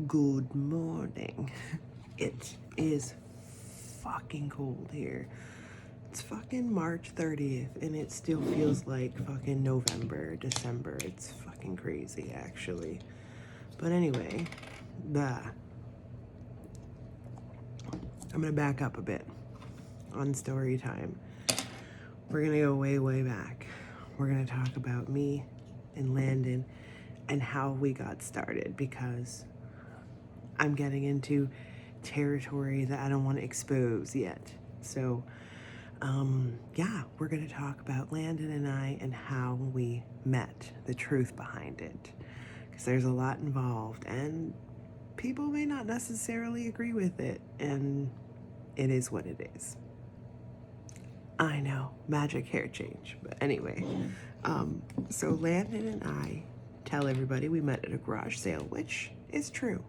Good morning. It is fucking cold here. It's fucking March 30th and it still feels like fucking November, December. It's fucking crazy actually. But anyway, I'm gonna back up a bit on story time. We're gonna go way, way back. We're gonna talk about me and Landon and how we got started because I'm getting into territory that I don't want to expose yet. So, yeah, we're going to talk about Landon and I and how we met, the truth behind it. Because there's a lot involved, and people may not necessarily agree with it, and it is what it is. I know, magic hair change. But anyway, so Landon and I tell everybody we met at a garage sale, which is true.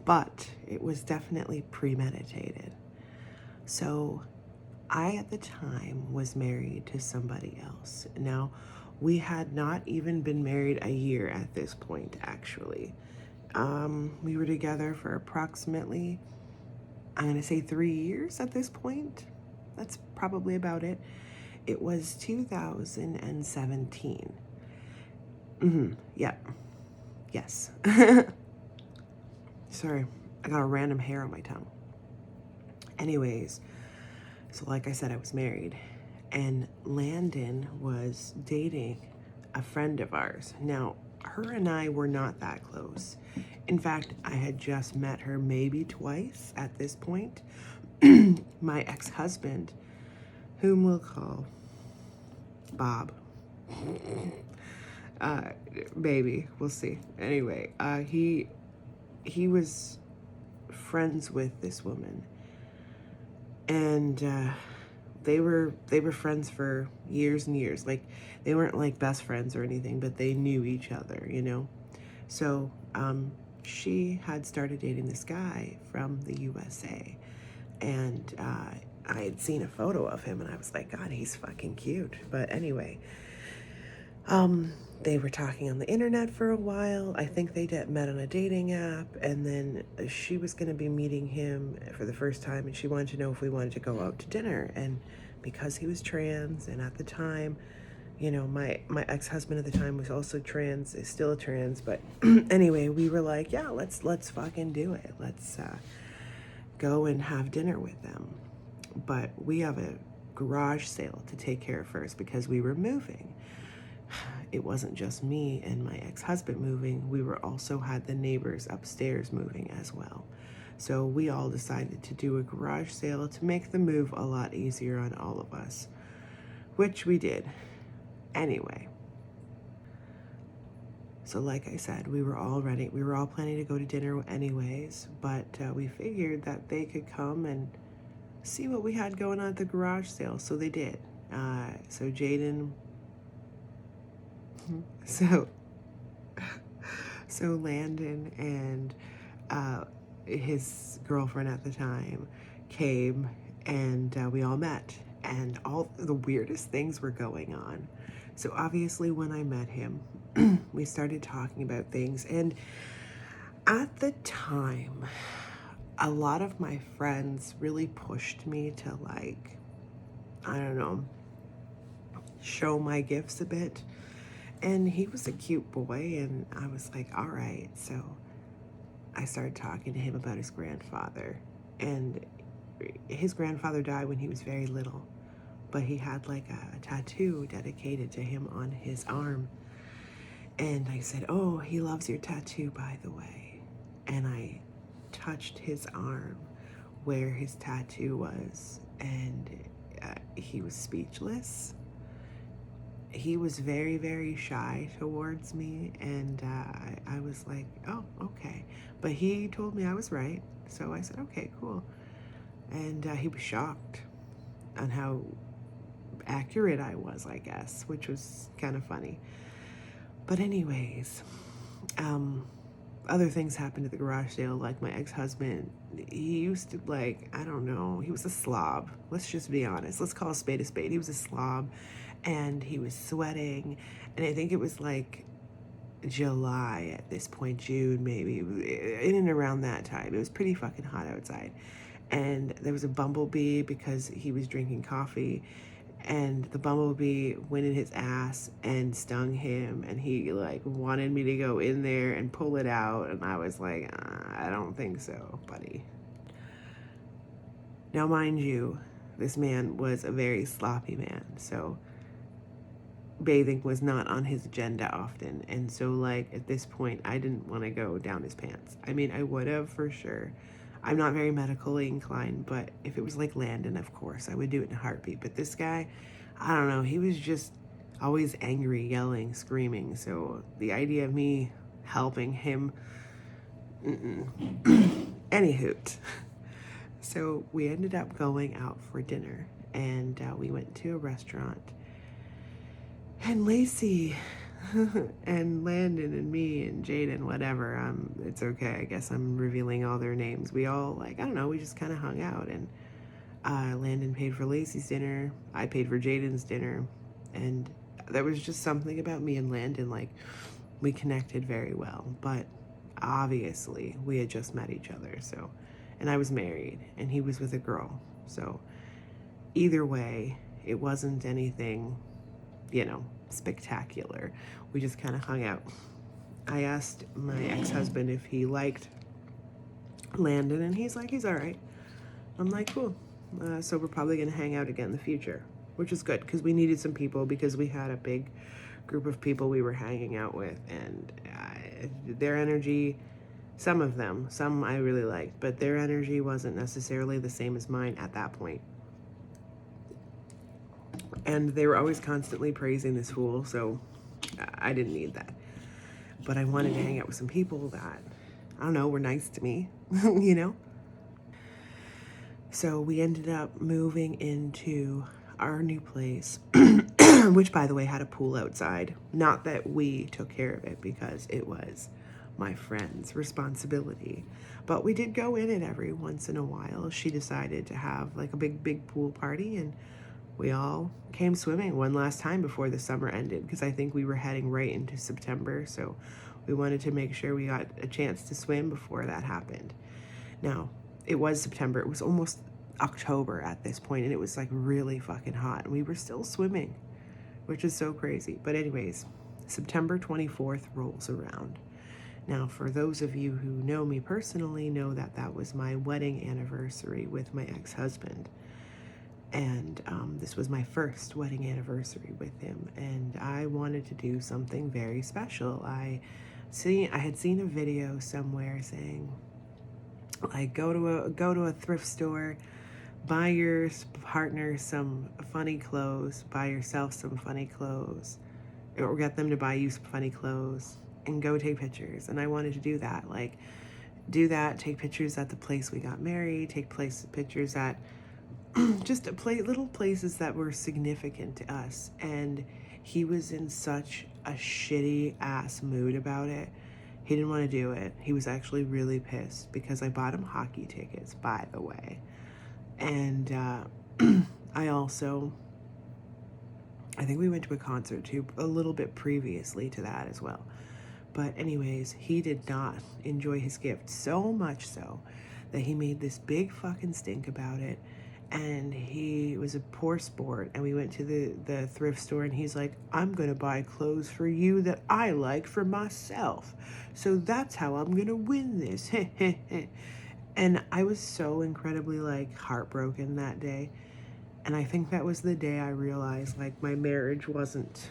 But it was definitely premeditated. So I, at the time, was married to somebody else. Now, we had not even been married a year at this point, actually. We were together for approximately, I'm going to say 3 years at this point. That's probably about it. It was 2017. Yep. Yes. Sorry, I got a random hair on my tongue. Anyways, so like I said, I was married, and Landon was dating a friend of ours. Now, her and I were not that close. In fact, I had just met her maybe twice at this point. My ex-husband, whom we'll call Bob, maybe, we'll see. Anyway, he was friends with this woman, and they were friends for years and years. Like, they weren't like best friends or anything, but they knew each other, you know. So she had started dating this guy from the USA, and I had seen a photo of him, and I was like, God, he's fucking cute. But anyway, they were talking on the internet for a while. I think they met on a dating app, and then she was going to be meeting him for the first time, and she wanted to know if we wanted to go out to dinner. And because he was trans, and at the time, you know, my ex-husband at the time was also trans, is still trans, but anyway, we were like, yeah, let's fucking do it. Let's go and have dinner with them. But we have a garage sale to take care of first because we were moving. It wasn't just me and my ex-husband moving. We were also had the neighbors upstairs moving as well. So we all decided to do a garage sale to make the move a lot easier on all of us, which we did. Anyway, so like I said, we were all ready. We were all planning to go to dinner anyways, but we figured that they could come and see what we had going on at the garage sale. So they did. So Jaden, so Landon and his girlfriend at the time came, and we all met, and all the weirdest things were going on. So obviously when I met him, we started talking about things, and at the time, a lot of my friends really pushed me to, like, I don't know, show my gifts a bit. And he was a cute boy, and I was like, all right. So I started talking to him about his grandfather, and his grandfather died when he was very little, but he had like a tattoo dedicated to him on his arm. And I said, oh, he loves your tattoo, by the way. And I touched his arm where his tattoo was, and he was speechless. He was very, very shy towards me, and I was like, oh, okay. But he told me I was right, so I said, okay, cool. And he was shocked on how accurate I was, I guess, which was kind of funny. But anyways, other things happened at the garage sale, like my ex-husband. He used to, like, I don't know, he was a slob. Let's just be honest. Let's call a spade a spade. He was a slob, and he was sweating, and I think it was like July at this point, June maybe, in and around that time. It was pretty fucking hot outside. And there was a bumblebee because he was drinking coffee, and the bumblebee went in his ass and stung him, and he like wanted me to go in there and pull it out, and I was like, I don't think so, buddy. Now mind you, this man was a very sloppy man, so bathing was not on his agenda often. And so like at this point I didn't want to go down his pants. I mean, I would have for sure. I'm not very medically inclined, but if it was like Landon, of course I would do it in a heartbeat. But this guy, I don't know, he was just always angry, yelling, screaming. So the idea of me helping him, any hoot. So we ended up going out for dinner, and we went to a restaurant. And Lacey and Landon and me and Jaden, whatever, it's okay. I guess I'm revealing all their names. We all, like, I don't know, we just kind of hung out. And Landon paid for Lacey's dinner. I paid for Jaden's dinner. And there was just something about me and Landon, like, we connected very well. But obviously, we had just met each other, so. And I was married, and he was with a girl. So either way, it wasn't anything, you know, spectacular. We just kind of hung out. I asked my ex-husband if he liked Landon, and he's like, he's all right. I'm like, cool. So we're probably going to hang out again in the future, which is good because we needed some people, because we had a big group of people we were hanging out with, and their energy, some of them, some I really liked, but their energy wasn't necessarily the same as mine at that point. And they were always constantly praising this fool, so I didn't need that. But I wanted to hang out with some people that, I don't know, were nice to me, you know? So we ended up moving into our new place, which, by the way, had a pool outside. Not that we took care of it, because it was my friend's responsibility. But we did go in it every once in a while. She decided to have like a big pool party, and we all came swimming one last time before the summer ended, because I think we were heading right into September, so we wanted to make sure we got a chance to swim before that happened. Now, it was September. It was almost October at this point, and it was like really fucking hot, and we were still swimming, which is so crazy. But anyways, September 24th rolls around. Now, for those of you who know me personally, know that that was my wedding anniversary with my ex-husband. And this was my first wedding anniversary with him, and I wanted to do something very special. I had seen a video somewhere saying, like, go to a thrift store, buy your partner some funny clothes, buy yourself some funny clothes, or get them to buy you some funny clothes, and go take pictures. And I wanted to do that, like, take pictures at the place we got married, take pictures at just little places that were significant to us. And he was in such a shitty ass mood about it. He didn't want to do it. He was actually really pissed because I bought him hockey tickets, by the way. And I think we went to a concert too, a little bit previously to that as well. But anyways, he did not enjoy his gift, so much so that he made this big fucking stink about it. And he was a poor sport, and we went to the thrift store, and he's like, I'm gonna buy clothes for you that I like for myself, so that's how I'm gonna win this. And I was so incredibly like heartbroken that day. And I think that was the day I realized like my marriage wasn't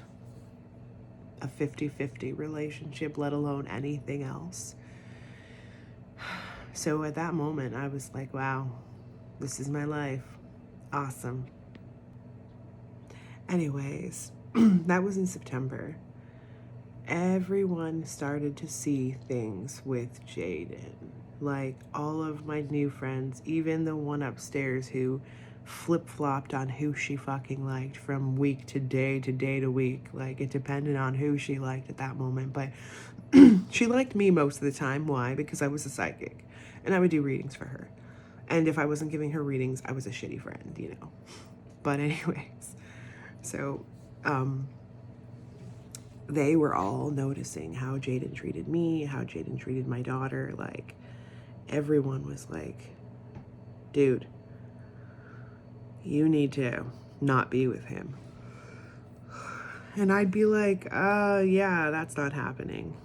a 50-50 relationship, let alone anything else. So at that moment I was like, wow, this is my life. Awesome. Anyways, that was in September. Everyone started to see things with Jaden. Like, all of my new friends, even the one upstairs who flip-flopped on who she fucking liked from week to day to week. Like, it depended on who she liked at that moment. But she liked me most of the time. Why? Because I was a psychic, and I would do readings for her. And if I wasn't giving her readings, I was a shitty friend, you know. But anyways, so they were all noticing how Jaden treated me, how Jaden treated my daughter. Like, everyone was like, dude, you need to not be with him. And I'd be like, yeah, that's not happening.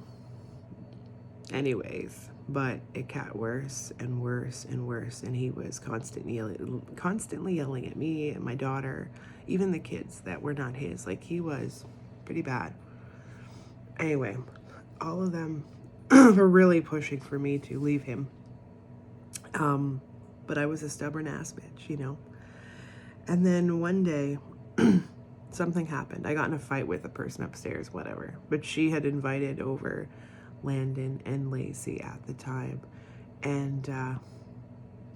Anyways, but it got worse and worse and worse. And he was constantly yelling at me and my daughter, even the kids that were not his. Like, he was pretty bad. Anyway, all of them were really pushing for me to leave him. But I was a stubborn ass bitch, you know? And then one day, something happened. I got in a fight with a person upstairs, whatever. But she had invited over Landon and Lacey at the time. And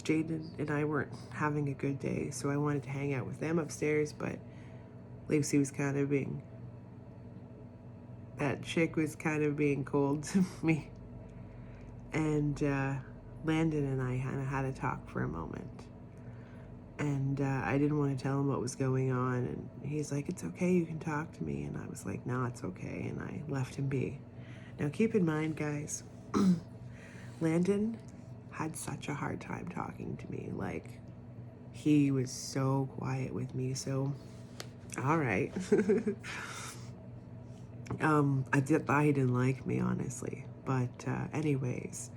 Jaden and I weren't having a good day, so I wanted to hang out with them upstairs, but Lacey was kind of being... that chick was kind of being cold to me. And Landon and I kind of had a talk for a moment. And I didn't want to tell him what was going on. And he's like, it's okay, you can talk to me. And I was like, no, it's okay. And I left him be. Now, keep in mind, guys, Landon had such a hard time talking to me. Like, he was so quiet with me. So, all right. I thought he didn't like me, honestly. But anyways,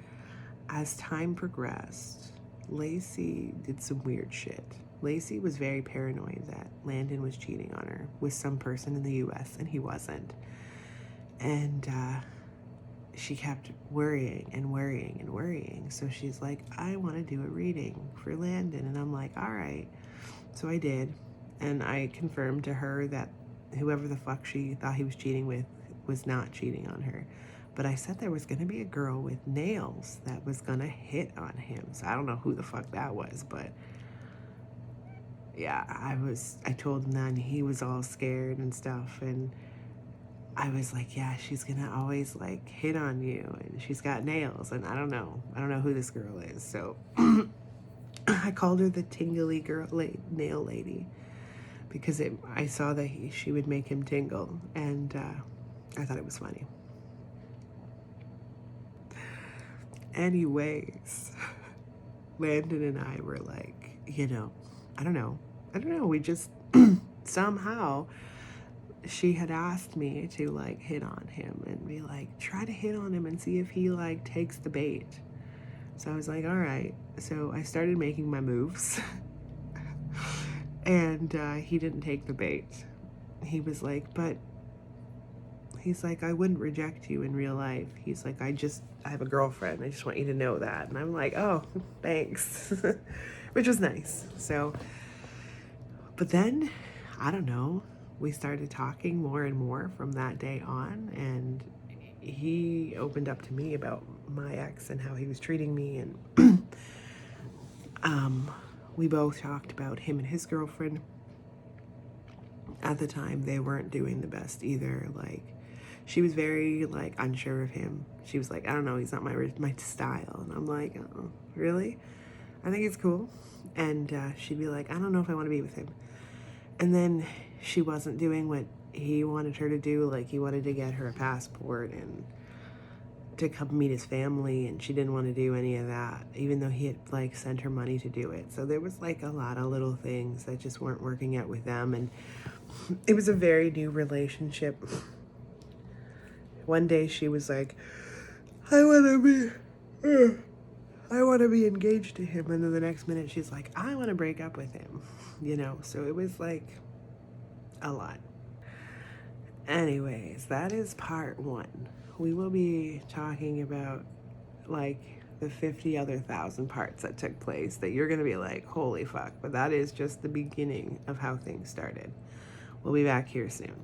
as time progressed, Lacey did some weird shit. Lacey was very paranoid that Landon was cheating on her with some person in the US, and he wasn't. And she kept worrying and worrying and worrying. So she's like, I want to do a reading for Landon. And I'm like, all right. So I did. And I confirmed to her that whoever the fuck she thought he was cheating with was not cheating on her. But I said there was going to be a girl with nails that was going to hit on him. So I don't know who the fuck that was, but yeah, I told him that, and he was all scared and stuff. And I was like, yeah, she's going to always like hit on you, and she's got nails, and I don't know who this girl is. So I called her the tingly girl, nail lady, because I saw that she would make him tingle, and I thought it was funny. Anyways, Landon and I were like, you know, I don't know. We just somehow she had asked me to like hit on him and be like, try to hit on him and see if he like takes the bait. So I was like, all right. So I started making my moves and he didn't take the bait. He was like, he's like, I wouldn't reject you in real life. He's like, I have a girlfriend. I just want you to know that. And I'm like, oh, thanks. Which was nice. So, but then, I don't know, we started talking more and more from that day on. And he opened up to me about my ex and how he was treating me. And we both talked about him and his girlfriend. At the time, they weren't doing the best either. Like, she was very like unsure of him. She was like, I don't know, he's not my style. And I'm like, oh, really? I think it's cool. And she'd be like, I don't know if I want to be with him. And then she wasn't doing what he wanted her to do. Like, he wanted to get her a passport and to come meet his family, and she didn't want to do any of that, even though he had like sent her money to do it. So there was like a lot of little things that just weren't working out with them, and it was a very new relationship. One day she was like, I want to be engaged to him, and then the next minute she's like, I want to break up with him, you know. So it was like a lot. Anyways, that is part 1. We will be talking about like the 50 other thousand parts that took place that you're going to be like, holy fuck. But that is just the beginning of how things started. We'll be back here soon.